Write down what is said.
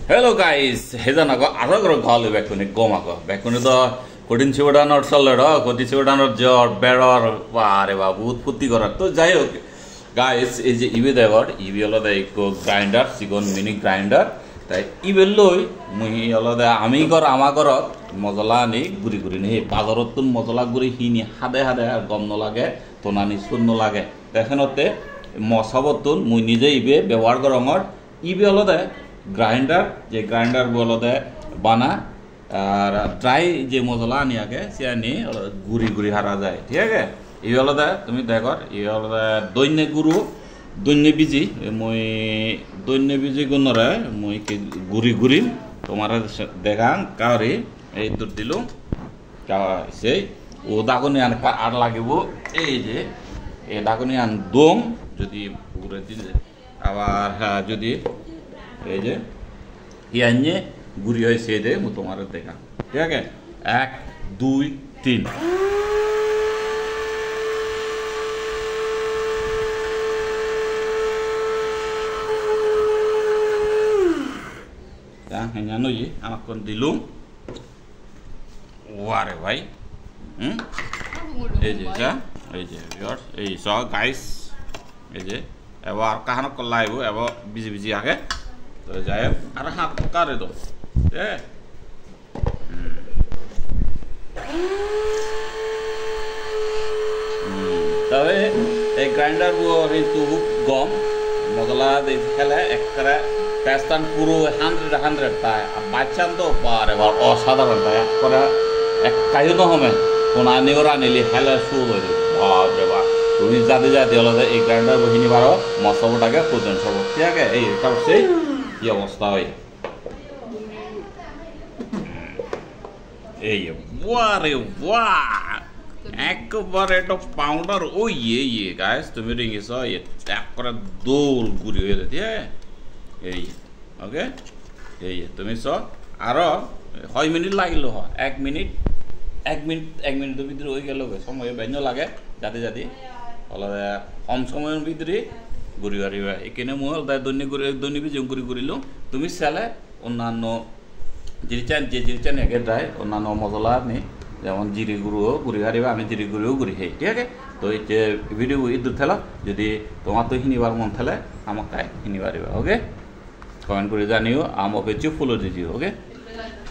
Hello guys, hedan ako aragro galu bekuni gomako. Bekuni do kodin chiwadanor chalero, kodi chiwadanor jor beror ware ba বহুত ফুটি করার তো যাই হোক guys এই যে ইবি দেবর ইবি হলো দা ইকো গ্রাইন্ডার সিগন মিনি গ্রাইন্ডার তাই ইবেল লই মুই হলো দা আমি কর আমা কর মজলা নি গুরি গুরি নি বাজারত তুন মজলা গুরি হিনি হাদে হাদে আর গম ন লাগে তোনানি সুন ন লাগে দেখেনতে মসাবতুন মুই নিজে ইবে ব্যবহার করমর ইবি হলো দা গ্রাইন্ডার যে গ্রাইন্ডার বলতে বানা আর ড্রাই যে মশলা আনি আগে সে আনি গুড়ি গুড়ি হারা যায় ঠিক আছে এই হলদা তুমি দেখো এই হলদা দৈন্য গুরু দৈন্য বিজি মই দৈন্য বিজি গুণরে মই গুড়ি গুড়ি তোমার দেখাং কারি এই দুধ দিলুম সেই ও দাগুনি আন আর লাগিব এই যে এই দাগুনি আন দম যদি পুরে দিলে আবার যদি এই যে ইয়াnye গুড়ি হয়েছে যে মু তোমার দেখা ঠিক আছে 1 2 3 তা হেনানো ই আমাক কোন দিলুম ওয়ারে ভাই এই যে যা এই যে ভিউয়ার্স এই সো গাইস এই যে এবার কাহানো কলাইব এবার বিজি বিজি আগে তো যাই আর হাত কারে দো তবে এই গ্রাইন্ডার কিন্তু গম মশলা দিয়ে খেলে একটা টেস্টান পুরো 100 তাই বাচ্চান তো পারে অসাধারণ তাই করে এক কায়ু নহমে কোন আনিওরা নিলি খেলে শুরু করে বাপরে বাপ তুমি যাতে যাতে হলো এই গ্রাইন্ডার বহিনী বারো মশলাটাকে প্রয়োজন সব ঠিক আছে এই সেই কি অবস্থা হয় এই ওয়ারে ওয়া একবারে একটা পাউডার ও ইয়ে গাইস তুমি রিংেছ এক করে দোল গুড়ি হয়ে ঠিক আছে এই ওকে এই তুমি চ আরো 6 মিনিট লাগিল 1 মিনিট ভিতরে হয়ে গেল সময় বেঞ্জ লাগে যাতে যাতে হলে কম সময়ের ভিতরে গুড়ি হারিবা এখানে মই দৈনিক বিজি গুড়ি করিল তুমি চালে অন্যান্য জিরিচান একে যায় অন্যান্য মশলা নি যেমন জিরি গুঁড়ো গুড়ি হারিবা আমি জিরি গুঁড়িও গুড়ি খাই ঠিক আছে তো এই ভিডিও ইদুর থেলা যদি তোমার তো হিনিবার মন থেলে আমাকে হিনিবারিবা ওকে কমেন্ট করে জানিও আমাকে চুপ ফলো দিও ওকে